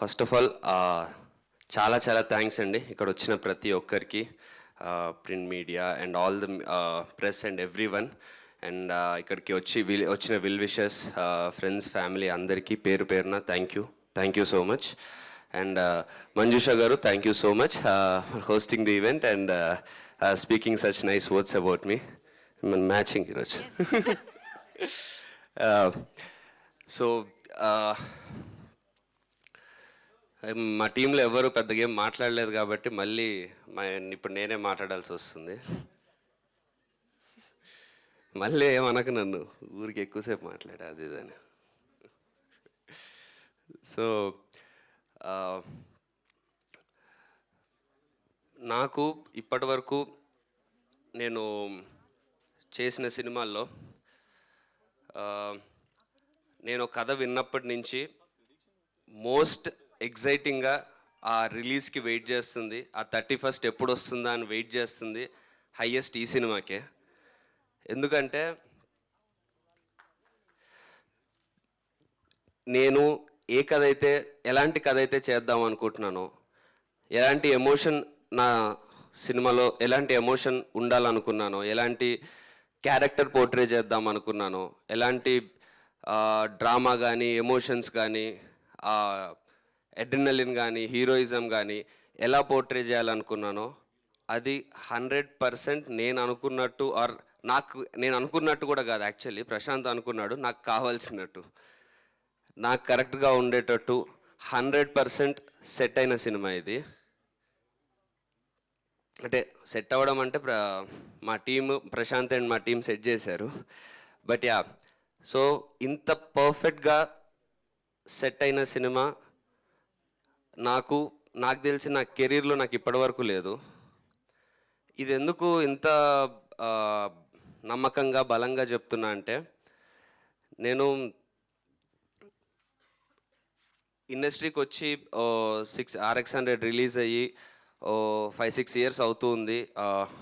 First of all చాలా చాలా thanks అండి ఇక్కడ వచ్చిన ప్రతి ఒక్కరికి, print media and all the press and everyone. And ఇక్కడికి వచ్చిన విల్ విషెస్, ఫ్రెండ్స్, ఫ్యామిలీ అందరికీ పేరు పేరున thank you so much. And Manjusha గారు, thank you so much for hosting the event and speaking such nice words about me. Matching ఈరోజు. So మా టీంలో ఎవరు పెద్దగా ఏం మాట్లాడలేదు కాబట్టి మళ్ళీ ఇప్పుడు నేనే మాట్లాడాల్సి వస్తుంది. మళ్ళీ ఏమనకు నన్ను, ఊరికి ఎక్కువసేపు మాట్లాడా అది ఇదని. సో నాకు ఇప్పటి వరకు నేను చేసిన సినిమాల్లో నేను కథ విన్నప్పటి నుంచి మోస్ట్ ఎగ్జైటింగ్గా ఆ రిలీజ్కి వెయిట్ చేస్తుంది, ఆ 31st ఎప్పుడు వస్తుందా అని వెయిట్ చేస్తుంది హయ్యెస్ట్ ఈ సినిమాకే. ఎందుకంటే నేను ఎలాంటి కథ అయితే చేద్దాం అనుకుంటున్నానో, ఎలాంటి ఎమోషన్ నా సినిమాలో ఎలాంటి ఎమోషన్ ఉండాలనుకున్నానో, ఎలాంటి క్యారెక్టర్ పోర్ట్రే చేద్దాం అనుకున్నానో, ఎలాంటి డ్రామా కానీ ఎమోషన్స్ కానీ అడ్రినలిన్ కానీ హీరోయిజం కానీ ఎలా పోర్ట్రే చేయాలనుకున్నానో అది 100% నేను అనుకున్నట్టు, ఆర్ నేను అనుకున్నట్టు కూడా కాదు, యాక్చువల్లీ ప్రశాంత్ అనుకున్నాడు నాకు కావాల్సినట్టు, నాకు కరెక్ట్గా ఉండేటట్టు 100% సెట్ అయిన సినిమా ఇది. అంటే సెట్ అవ్వడం అంటే మా టీము ప్రశాంత్ అండ్ మా టీం సెట్ చేశారు. బట్ యా, సో ఇంత పర్ఫెక్ట్గా సెట్ అయిన సినిమా నాకు తెలిసి నా కెరీర్లో నాకు ఇప్పటివరకు లేదు. ఇది ఎందుకు ఇంత నమ్మకంగా బలంగా చెప్తున్నా అంటే, నేను ఇండస్ట్రీకి వచ్చి RX100 రిలీజ్ అయ్యి 5-6 ఇయర్స్ అవుతుంది.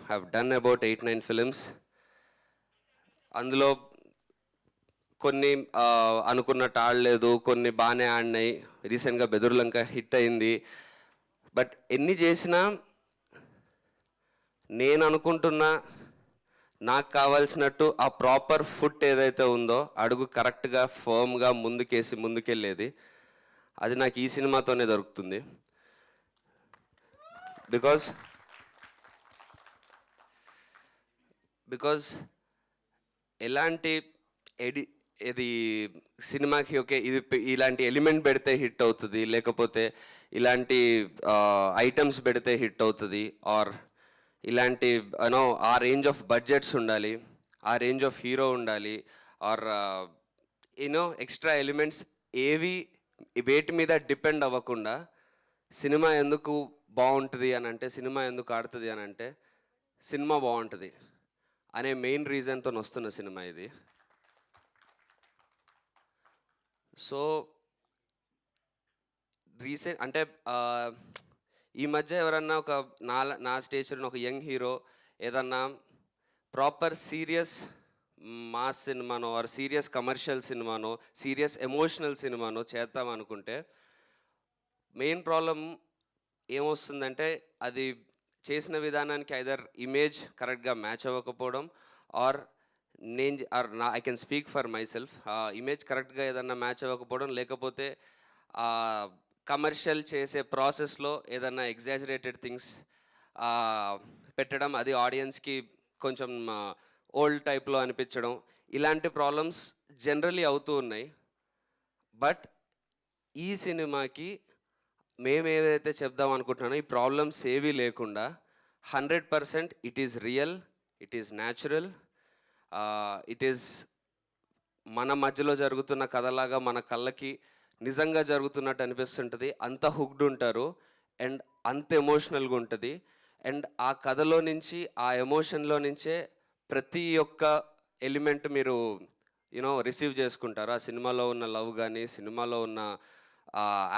Have done about 8-9 films. అందులో కొన్ని అనుకున్నట్టు ఆడలేదు, కొన్ని బాగానే ఆడినాయి. రీసెంట్గా బెదుర్లంక హిట్ అయింది. బట్ ఎన్ని చేసినా నేను అనుకుంటున్నా నాకు కావాల్సినట్టు ఆ ప్రాపర్ ఫుట్ ఏదైతే ఉందో, అడుగు కరెక్ట్గా ఫర్మ్గా ముందుకెళ్ళేది, అది నాకు ఈ సినిమాతోనే దొరుకుతుంది. బికాజ్ ఎలాంటి ఇది సినిమాకి ఓకే ఇది ఇలాంటి ఎలిమెంట్ పెడితే హిట్ అవుతుంది, లేకపోతే ఇలాంటి ఐటమ్స్ పెడితే హిట్ అవుతుంది, ఆర్ ఇలాంటి యూనో ఆ రేంజ్ ఆఫ్ బడ్జెట్స్ ఉండాలి, ఆ రేంజ్ ఆఫ్ హీరో ఉండాలి, ఆర్ యూనో ఎక్స్ట్రా ఎలిమెంట్స్ వేటి మీద డిపెండ్ అవ్వకుండా సినిమా ఎందుకు బాగుంటుంది అని అంటే, సినిమా ఎందుకు ఆడుతుంది అని అంటే, సినిమా బాగుంటుంది అనే మెయిన్ రీజన్తో వస్తున్న సినిమా ఇది. సో రీసెంట్ అంటే ఈ మధ్య ఎవరన్నా ఒక నా స్టేజ్లో ఒక యంగ్ హీరో ఏదన్నా ప్రాపర్ సీరియస్ మాస్ సినిమానో ఆర్ సీరియస్ కమర్షియల్ సినిమానో సీరియస్ ఎమోషనల్ సినిమానో చేద్దాం అనుకుంటే మెయిన్ ప్రాబ్లం ఏమొస్తుందంటే, అది చేసిన విధానానికి ఐదర్ ఇమేజ్ కరెక్ట్గా మ్యాచ్ అవ్వకపోవడం, or I can speak for myself, image కరెక్ట్గా ఏదన్నా మ్యాచ్ అవ్వకపోవడం, లేకపోతే కమర్షియల్ చేసే ప్రాసెస్లో ఏదన్నా ఎగ్జాజరేటెడ్ థింగ్స్ పెట్టడం, అది ఆడియన్స్కి కొంచెం ఓల్డ్ టైప్లో అనిపించడం, ఇలాంటి ప్రాబ్లమ్స్ జనరలీ అవుతూ ఉన్నాయి. బట్ ఈ సినిమాకి మేము ఏదైతే చెప్దాం అనుకుంటున్నానో ఈ ప్రాబ్లమ్స్ ఏవీ లేకుండా 100% it is real, it is natural, it is మన మధ్యలో జరుగుతున్న కథలాగా మన కళ్ళకి నిజంగా జరుగుతున్నట్టు అనిపిస్తుంటుంది. అంత హుక్డ్ ఉంటారు అండ్ అంత ఎమోషనల్గా ఉంటుంది. అండ్ ఆ కథలో నుంచి ఆ ఎమోషన్లో నుంచే ప్రతి ఒక్క ఎలిమెంట్ మీరు రిసీవ్ చేసుకుంటారు. ఆ సినిమాలో ఉన్న లవ్ కానీ, సినిమాలో ఉన్న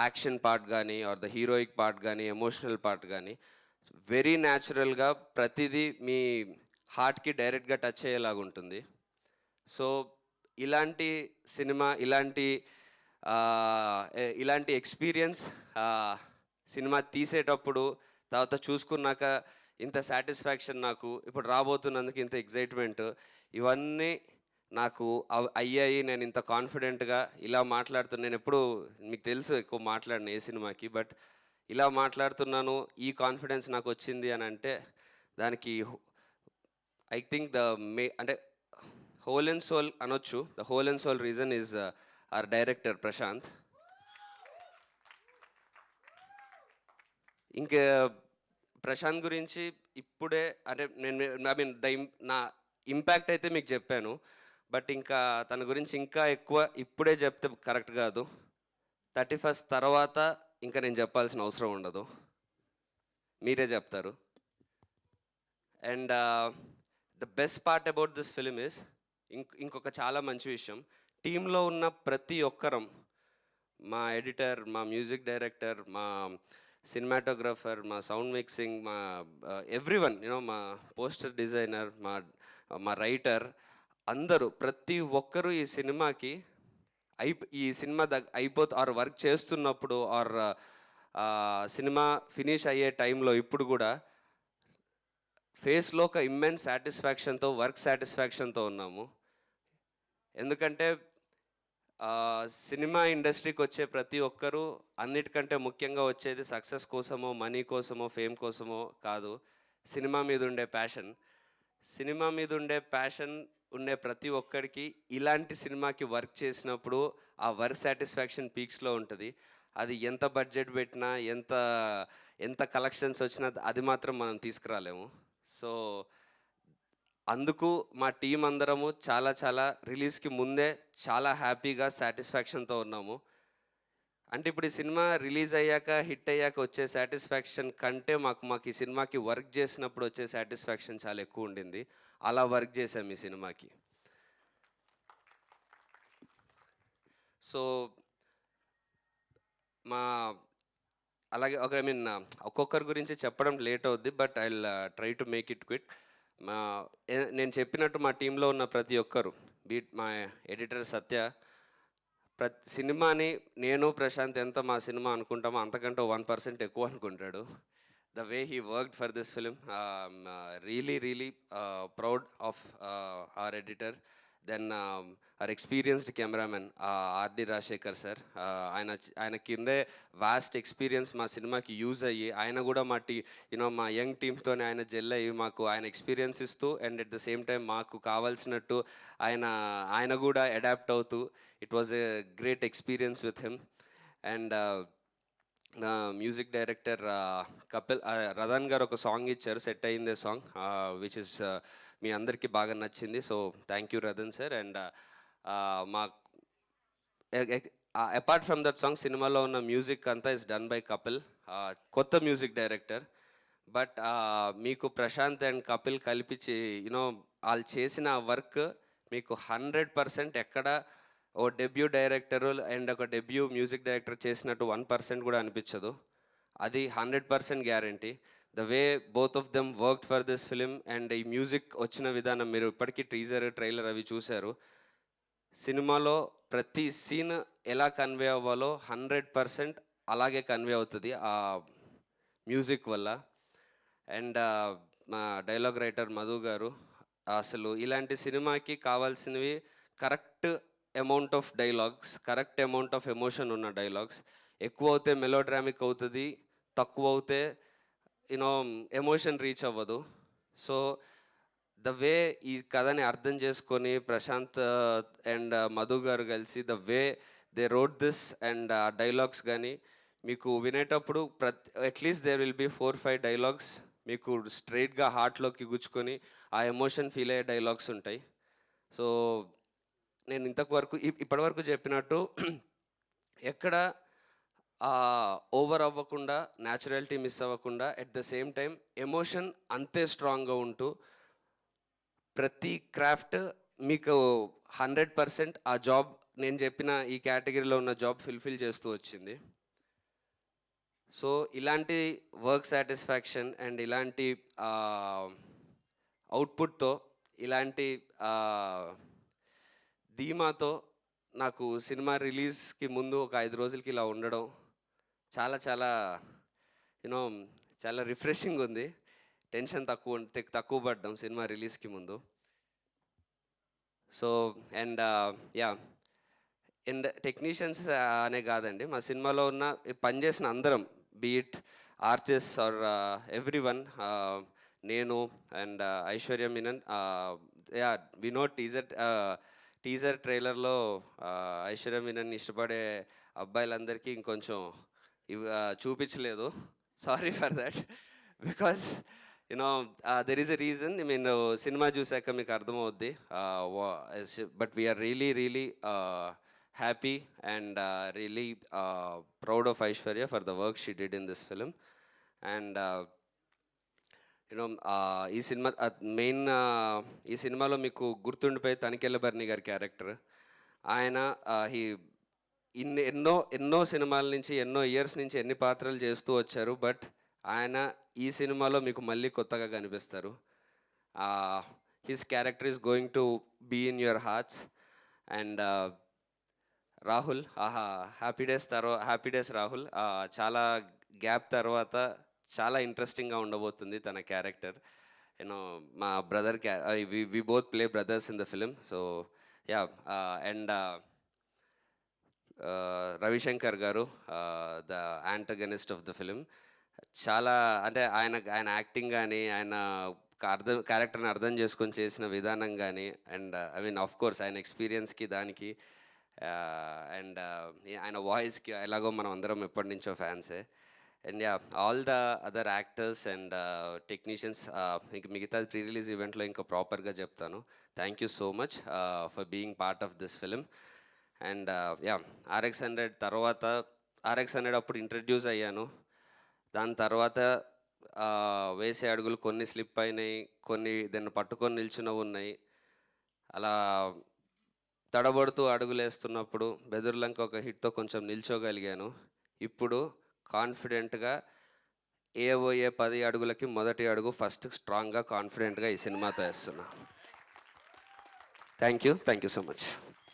యాక్షన్ పార్ట్ కానీ, ఆర్ ద హీరోయిక్ పార్ట్ కానీ, ఎమోషనల్ పార్ట్ కానీ వెరీ న్యాచురల్గా ప్రతిదీ మీ హార్ట్కి డైరెక్ట్గా టచ్ అయ్యేలాగా ఉంటుంది. సో ఇలాంటి సినిమా, ఇలాంటి ఇలాంటి ఎక్స్పీరియన్స్ సినిమా తీసేటప్పుడు తర్వాత చూసుకున్నాక ఇంత సాటిస్ఫాక్షన్, నాకు ఇప్పుడు రాబోతున్నందుకు ఇంత ఎగ్జైట్మెంట్, ఇవన్నీ నాకు అయ్యాయి. నేను ఇంత కాన్ఫిడెంట్గా ఇలా మాట్లాడుతున్నాను. నేను ఎప్పుడు మీకు తెలుసు ఎక్కువ మాట్లాడిన ఏ సినిమాకి, బట్ ఇలా మాట్లాడుతున్నాను, ఈ కాన్ఫిడెన్స్ నాకు వచ్చింది అని అంటే దానికి ఐ థింక్ అంటే హోల్ అండ్ సోల్ అనొచ్చు. The whole and soul reason is our director Prashanth. ఇంకా ప్రశాంత్ గురించి ఇప్పుడే అంటే నేను ఐ మీన్ నా ఇంపాక్ట్ అయితే మీకు చెప్పాను, బట్ ఇంకా తన గురించి ఇంకా ఎక్కువ ఇప్పుడే చెప్తే కరెక్ట్ కాదు. 31st తర్వాత ఇంకా నేను చెప్పాల్సిన అవసరం ఉండదు, మీరే చెప్తారు. And the best part about this film is ఇంకొక చాలా మంచి విషయం, టీంలో ఉన్న ప్రతి ఒక్కరం, మా ఎడిటర్, మా మ్యూజిక్ డైరెక్టర్, మా సినిమాటోగ్రఫర్, మా సౌండ్ మిక్సింగ్, మా ఎవ్రీవన్ యూనో, మా పోస్టర్ డిజైనర్, మా రైటర్, అందరూ ప్రతి ఒక్కరూ ఈ సినిమాకి ఈ సినిమా ఆర్ వర్క్ చేస్తున్నప్పుడు ఆర్ సినిమా ఫినిష్ అయ్యే టైంలో ఇప్పుడు కూడా ఫేస్లో ఒక ఇమ్మెన్స్ సాటిస్ఫాక్షన్తో, వర్క్ సాటిస్ఫాక్షన్తో ఉన్నాము. ఎందుకంటే సినిమా ఇండస్ట్రీకి వచ్చే ప్రతి ఒక్కరూ అన్నిటికంటే ముఖ్యంగా వచ్చేది సక్సెస్ కోసమో, మనీ కోసమో, ఫేమ్ కోసమో కాదు, సినిమా మీద ఉండే ప్యాషన్. సినిమా మీద ఉండే ప్యాషన్ ఉండే ప్రతి ఒక్కరికి ఇలాంటి సినిమాకి వర్క్ చేసినప్పుడు ఆ వర్క్ సాటిస్ఫాక్షన్ పీక్స్లో ఉంటుంది. అది ఎంత బడ్జెట్ పెట్టినా, ఎంత ఎంత కలెక్షన్స్ వచ్చినా అది మాత్రం మనం తీసుకురాలేము. సో అందుకు మా టీం అందరము చాలా రిలీజ్కి ముందే చాలా హ్యాపీగా సాటిస్ఫాక్షన్తో ఉన్నాము. అంటే ఇప్పుడు ఈ సినిమా రిలీజ్ అయ్యాక, హిట్ అయ్యాక వచ్చే సాటిస్ఫాక్షన్ కంటే మాకు ఈ సినిమాకి వర్క్ చేసినప్పుడు వచ్చే సాటిస్ఫాక్షన్ చాలా ఎక్కువ ఉండింది. అలా వర్క్ చేసాం ఈ సినిమాకి. సో మా అలాగే ఐ మీన్ ఒక్కొక్కరి గురించి చెప్పడం లేట్ అవుద్ది, but I will try to make it quick. నేను చెప్పినట్టు మా టీంలో ఉన్న ప్రతి ఒక్కరు, మా ఎడిటర్ సత్య, సినిమాని నేను ప్రశాంత్ ఎంత మా సినిమా అనుకుంటామో అంతకంటే 1% ఎక్కువ అనుకుంటాడు. The way he worked for this film, really proud of our editor. Then our experienced cameraman RD Rajasekhar sir, ఆయన కిందే వాస్ట్ ఎక్స్పీరియన్స్ మా సినిమాకి యూజ్ అయ్యి, ఆయన కూడా మా యంగ్ టీమ్తోనే ఆయన జెల్ అయ్యి మాకు ఆయన ఎక్స్పీరియన్స్ ఇస్తూ, and at the same time మాకు కావాల్సినట్టు ఆయన కూడా అడాప్ట్ అవుతూ, it was a great experience with him. And music director Kapil, Radan గారు ఒక సాంగ్ ఇచ్చారు, సెట్ అయిందే సాంగ్, విచ్ ఇస్ మీ అందరికీ బాగా నచ్చింది. So thank you Radan sir. And మా అపార్ట్ ఫ్రమ్ దట్ సాంగ్, సినిమాలో ఉన్న మ్యూజిక్ అంతా ఇస్ డన్ బై కపిల్, కొత్త మ్యూజిక్ డైరెక్టర్. బట్ మీకు ప్రశాంత్ అండ్ కపిల్ కల్పించి వాళ్ళు చేసిన వర్క్ మీకు 100% ఎక్కడ ఓ డెబ్యూ డైరెక్టర్ అండ్ ఒక డెబ్యూ మ్యూజిక్ డైరెక్టర్ చేసినట్టు 1% కూడా అనిపించదు. అది 100% guarantee. The way both of them worked for this film, and ఈ మ్యూజిక్ వచ్చిన విధానం మీరు ఇప్పటికీ టీజర్, ట్రైలర్ అవి చూశారు. సినిమాలో ప్రతి సీన్ ఎలా కన్వే అవ్వాలో 100% అలాగే కన్వే అవుతుంది ఆ మ్యూజిక్ వల్ల. అండ్ మా డైలాగ్ రైటర్ మధు గారు, అసలు ఇలాంటి సినిమాకి కావాల్సినవి correct amount of dialogues, correct amount of emotion ఉన్న డైలాగ్స్. ఎక్కువ అవుతే మెలోడ్రామిక్ అవుతుంది, తక్కువ అవుతే ఎమోషన్ రీచ్ అవ్వదు. సో ద వే ఈ కథని అర్థం చేసుకొని ప్రశాంత్ అండ్ మధు గారు కలిసి the way they wrote this, and ఆ డైలాగ్స్ కానీ మీకు వినేటప్పుడు at least there will be 4-5 dialogues మీకు స్ట్రైట్గా హార్ట్లోకి గుచ్చుకొని ఆ ఎమోషన్ ఫీల్ అయ్యే డైలాగ్స్ ఉంటాయి. సో నేను ఇప్పటివరకు చెప్పినట్టు ఎక్కడ ఓవర్ అవ్వకుండా, న్యాచురాలిటీ మిస్ అవ్వకుండా, at the same time emotion అంతే స్ట్రాంగ్గా ఉంటూ ప్రతి క్రాఫ్ట్ మీకు 100% ఆ జాబ్, నేను చెప్పిన ఈ కేటగిరీలో ఉన్న జాబ్ ఫుల్ఫిల్ చేస్తూ వచ్చింది. సో ఇలాంటి వర్క్ సాటిస్ఫాక్షన్ అండ్ ఇలాంటి అవుట్పుట్తో, ఇలాంటి ధీమాతో నాకు సినిమా రిలీజ్కి ముందు ఒక 5 రోజులకి ఇలా ఉండడం చాలా చాలా యూనో చాలా రిఫ్రెషింగ్ ఉంది. టెన్షన్ తక్కువ పడ్డాం సినిమా రిలీజ్కి ముందు. So and ya and technicians అనే కాదండి, మా సినిమాలో ఉన్న పనిచేసిన అందరం, be it artist or everyone, నేను and Aishwarya Menon, ya we know teaser ట్రైలర్లో ఐశ్వర్య మీనన్ ఇష్టపడే అబ్బాయిలందరికీ ఇంకొంచెం చూపించలేదు. Sorry for that, because you know there is a reason. నేను సినిమా చూశాక మీకు అర్థమవుద్ది. But we are really happy and really proud of Aishwarya for the work she did in this film. And ఈ సినిమా మెయిన్ ఈ సినిమాలో మీకు గుర్తుండిపోయి తనికెళ్ళ భరణి గారి క్యారెక్టర్. ఆయన ఎన్నో సినిమాల నుంచి, ఎన్నో ఇయర్స్ నుంచి ఎన్ని పాత్రలు చేస్తూ వచ్చారు. బట్ ఆయన ఈ సినిమాలో మీకు మళ్ళీ కొత్తగా కనిపిస్తారు. His character is going to be in your hearts. And Rahul, happy days Rahul. చాలా గ్యాప్ తర్వాత చాలా ఇంట్రెస్టింగ్గా ఉండబోతుంది తన క్యారెక్టర్. మా brother we both play brothers in the film. So ya and Ravishankar గారు, the antagonist of the film. చాలా అంటే ఆయన యాక్టింగ్ కానీ, ఆయన క్యారెక్టర్ని అర్థం చేసుకొని చేసిన విధానం కానీ, and I mean of course ఆయన ఎక్స్పీరియన్స్కి దానికి, అండ్ ఆయన వాయిస్కి ఎలాగో మనం అందరం ఎప్పటి నుంచో ఫ్యాన్సే. And ya all the other actors and technicians, ఇంక మిగతా ప్రీ రిలీజ్ ఈవెంట్లో ఇంకా ప్రాపర్గా చెప్తాను. Thank you so much for being part of this film. And ya RX-100 అప్పుడు ఇంట్రడ్యూస్ అయ్యాను. దాని తర్వాత వేసే అడుగులు కొన్ని స్లిప్ అయినాయి, కొన్ని దాన్ని పట్టుకొని నిల్చున్నవి ఉన్నాయి. అలా తడబడుతూ అడుగులేస్తున్నప్పుడు బెదుర్లంక ఒక హిట్తో కొంచెం నిల్చోగలిగాను. ఇప్పుడు కాన్ఫిడెంట్గా ఏవోయే 10 అడుగులకి మొదటి అడుగు ఫస్ట్ స్ట్రాంగ్గా కాన్ఫిడెంట్గా ఈ సినిమాతో వేస్తున్నా. Thank you so much.